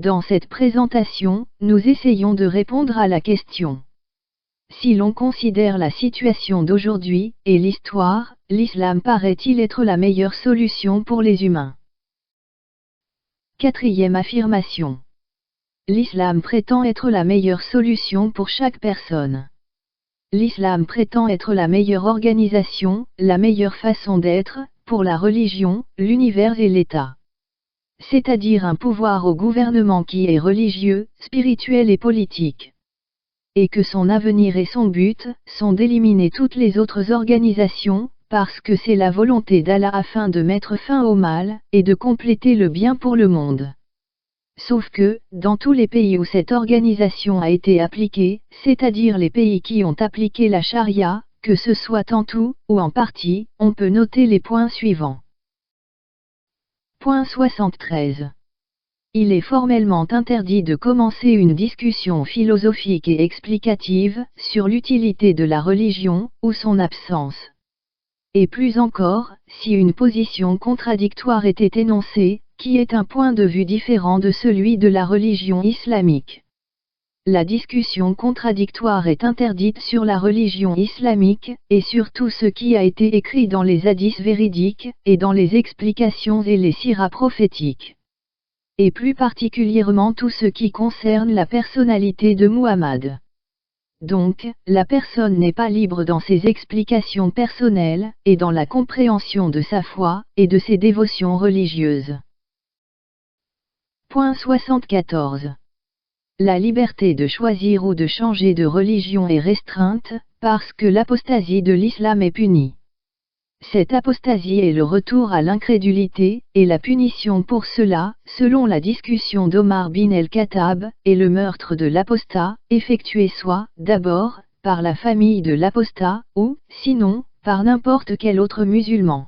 Dans cette présentation, nous essayons de répondre à la question. Si l'on considère la situation d'aujourd'hui, et l'histoire, l'islam paraît-il être la meilleure solution pour les humains? Quatrième affirmation. L'islam prétend être la meilleure solution pour chaque personne. L'islam prétend être la meilleure organisation, la meilleure façon d'être, pour la religion, l'univers et l'État. C'est-à-dire un pouvoir au gouvernement qui est religieux, spirituel et politique. Et que son avenir et son but sont d'éliminer toutes les autres organisations, parce que c'est la volonté d'Allah afin de mettre fin au mal, et de compléter le bien pour le monde. Sauf que, dans tous les pays où cette organisation a été appliquée, c'est-à-dire les pays qui ont appliqué la charia, que ce soit en tout, ou en partie, on peut noter les points suivants. Point 73. Il est formellement interdit de commencer une discussion philosophique et explicative sur l'utilité de la religion, ou son absence. Et plus encore, si une position contradictoire était énoncée, qui est un point de vue différent de celui de la religion islamique. La discussion contradictoire est interdite sur la religion islamique, et sur tout ce qui a été écrit dans les hadiths véridiques, et dans les explications et les siras prophétiques. Et plus particulièrement tout ce qui concerne la personnalité de Muhammad. Donc, la personne n'est pas libre dans ses explications personnelles, et dans la compréhension de sa foi, et de ses dévotions religieuses. Point 74. La liberté de choisir ou de changer de religion est restreinte, parce que l'apostasie de l'islam est punie. Cette apostasie est le retour à l'incrédulité, et la punition pour cela, selon la discussion d'Omar bin el-Khattab, est le meurtre de l'apostat, effectué soit, d'abord, par la famille de l'apostat, ou, sinon, par n'importe quel autre musulman.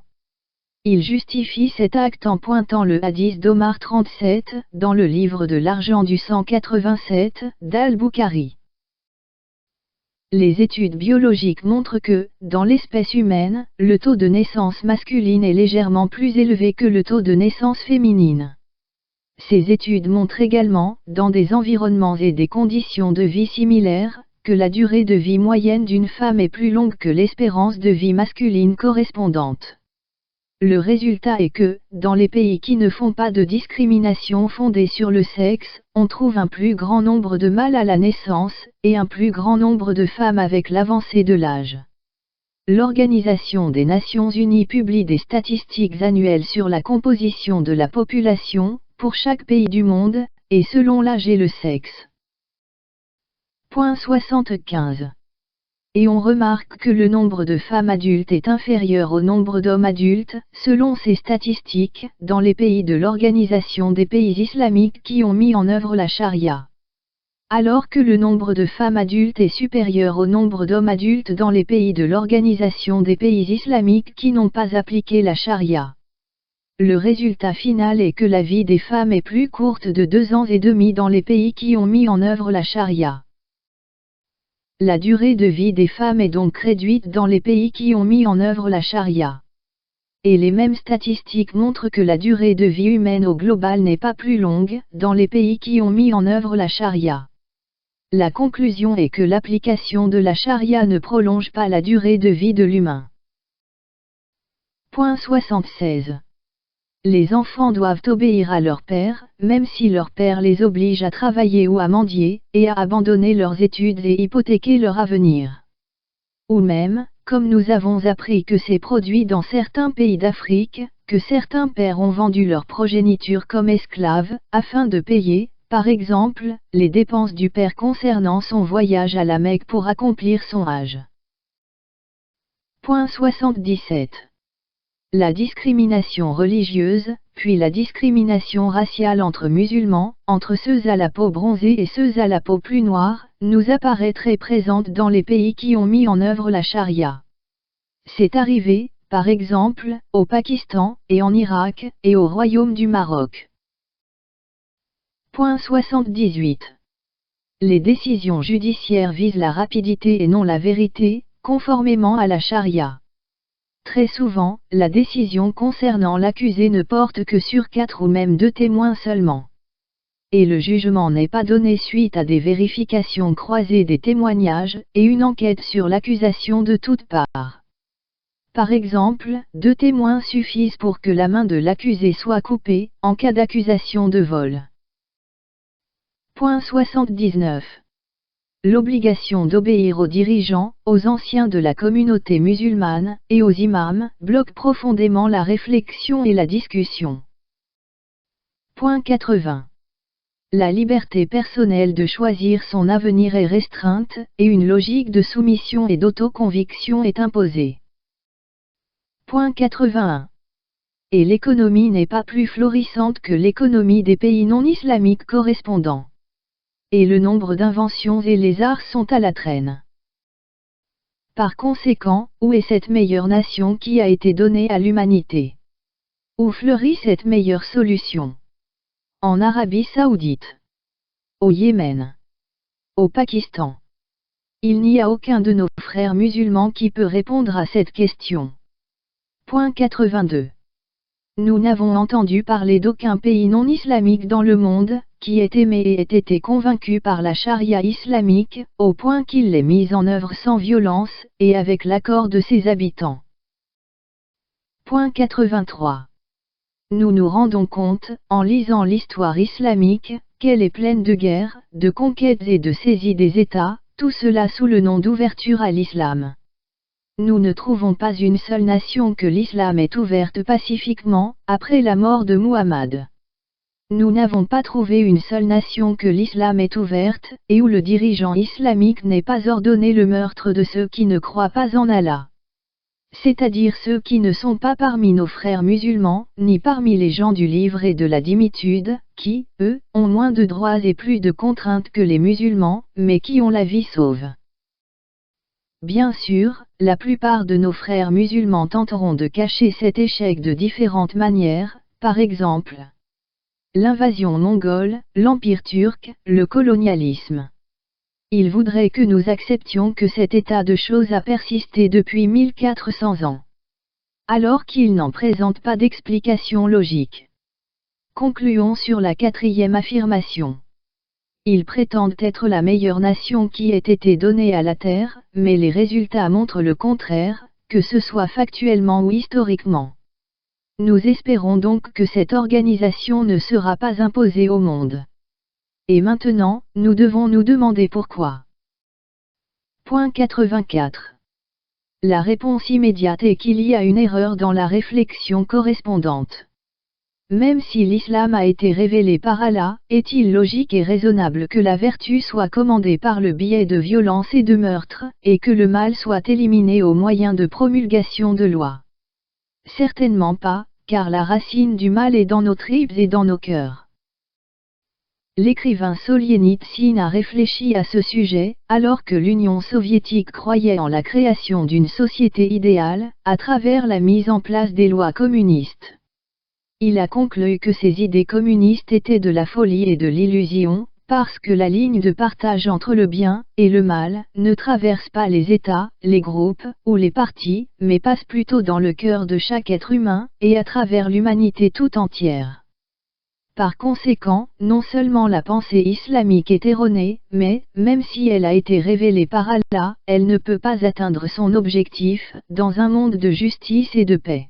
Il justifie cet acte en pointant le hadith d'Omar 37, dans le livre de l'argent du 187, d'Al-Bukhari. Les études biologiques montrent que, dans l'espèce humaine, le taux de naissance masculine est légèrement plus élevé que le taux de naissance féminine. Ces études montrent également, dans des environnements et des conditions de vie similaires, que la durée de vie moyenne d'une femme est plus longue que l'espérance de vie masculine correspondante. Le résultat est que, dans les pays qui ne font pas de discrimination fondée sur le sexe, on trouve un plus grand nombre de mâles à la naissance, et un plus grand nombre de femmes avec l'avancée de l'âge. L'Organisation des Nations Unies publie des statistiques annuelles sur la composition de la population, pour chaque pays du monde, et selon l'âge et le sexe. Point 75. Et on remarque que le nombre de femmes adultes est inférieur au nombre d'hommes adultes, selon ces statistiques, dans les pays de l'Organisation des pays islamiques qui ont mis en œuvre la charia. Alors que le nombre de femmes adultes est supérieur au nombre d'hommes adultes dans les pays de l'Organisation des pays islamiques qui n'ont pas appliqué la charia. Le résultat final est que la vie des femmes est plus courte de 2 ans et demi dans les pays qui ont mis en œuvre la charia. La durée de vie des femmes est donc réduite dans les pays qui ont mis en œuvre la charia. Et les mêmes statistiques montrent que la durée de vie humaine au global n'est pas plus longue, dans les pays qui ont mis en œuvre la charia. La conclusion est que l'application de la charia ne prolonge pas la durée de vie de l'humain. Point 76. Les enfants doivent obéir à leur père, même si leur père les oblige à travailler ou à mendier, et à abandonner leurs études et hypothéquer leur avenir. Ou même, comme nous avons appris que c'est produit dans certains pays d'Afrique, que certains pères ont vendu leur progéniture comme esclaves, afin de payer, par exemple, les dépenses du père concernant son voyage à la Mecque pour accomplir son hajj. Point 77. La discrimination religieuse, puis la discrimination raciale entre musulmans, entre ceux à la peau bronzée et ceux à la peau plus noire, nous apparaît très présente dans les pays qui ont mis en œuvre la charia. C'est arrivé, par exemple, au Pakistan, et en Irak, et au Royaume du Maroc. Point 78. Les décisions judiciaires visent la rapidité et non la vérité, conformément à la charia. Très souvent, la décision concernant l'accusé ne porte que sur 4 ou même 2 témoins seulement. Et le jugement n'est pas donné suite à des vérifications croisées des témoignages et une enquête sur l'accusation de toutes parts. Par exemple, 2 témoins suffisent pour que la main de l'accusé soit coupée, en cas d'accusation de vol. Point 79. L'obligation d'obéir aux dirigeants, aux anciens de la communauté musulmane, et aux imams, bloque profondément la réflexion et la discussion. Point 80. La liberté personnelle de choisir son avenir est restreinte, et une logique de soumission et d'autoconviction est imposée. Point 81. Et l'économie n'est pas plus florissante que l'économie des pays non islamiques correspondants. Et le nombre d'inventions et les arts sont à la traîne. Par conséquent, où est cette meilleure nation qui a été donnée à l'humanité? Où fleurit cette meilleure solution? En Arabie Saoudite. Au Yémen. Au Pakistan. Il n'y a aucun de nos frères musulmans qui peut répondre à cette question. Point 82. Nous n'avons entendu parler d'aucun pays non islamique dans le monde, qui ait aimé et ait été convaincu par la charia islamique, au point qu'il l'ait mise en œuvre sans violence, et avec l'accord de ses habitants. Point 83. Nous nous rendons compte, en lisant l'histoire islamique, qu'elle est pleine de guerres, de conquêtes et de saisies des États, tout cela sous le nom d'ouverture à l'islam. Nous ne trouvons pas une seule nation que l'islam ait ouverte pacifiquement, après la mort de Muhammad. Nous n'avons pas trouvé une seule nation que l'islam ait ouverte, et où le dirigeant islamique n'ait pas ordonné le meurtre de ceux qui ne croient pas en Allah. C'est-à-dire ceux qui ne sont pas parmi nos frères musulmans, ni parmi les gens du livre et de la dimitude, qui, eux, ont moins de droits et plus de contraintes que les musulmans, mais qui ont la vie sauve. Bien sûr, la plupart de nos frères musulmans tenteront de cacher cet échec de différentes manières, par exemple l'invasion mongole, l'empire turc, le colonialisme. Ils voudraient que nous acceptions que cet état de choses a persisté depuis 1400 ans. Alors qu'ils n'en présentent pas d'explication logique. Concluons sur la 4e affirmation. Ils prétendent être la meilleure nation qui ait été donnée à la Terre, mais les résultats montrent le contraire, que ce soit factuellement ou historiquement. Nous espérons donc que cette organisation ne sera pas imposée au monde. Et maintenant, nous devons nous demander pourquoi. Point 84. La réponse immédiate est qu'il y a une erreur dans la réflexion correspondante. Même si l'islam a été révélé par Allah, est-il logique et raisonnable que la vertu soit commandée par le biais de violence et de meurtre, et que le mal soit éliminé au moyen de promulgation de lois? Certainement pas, car la racine du mal est dans nos tripes et dans nos cœurs. L'écrivain Soljenitsyne a réfléchi à ce sujet, alors que l'Union soviétique croyait en la création d'une société idéale, à travers la mise en place des lois communistes. Il a conclu que ces idées communistes étaient de la folie et de l'illusion, parce que la ligne de partage entre le bien et le mal ne traverse pas les États, les groupes ou les partis, mais passe plutôt dans le cœur de chaque être humain, et à travers l'humanité tout entière. Par conséquent, non seulement la pensée islamique est erronée, mais, même si elle a été révélée par Allah, elle ne peut pas atteindre son objectif, dans un monde de justice et de paix.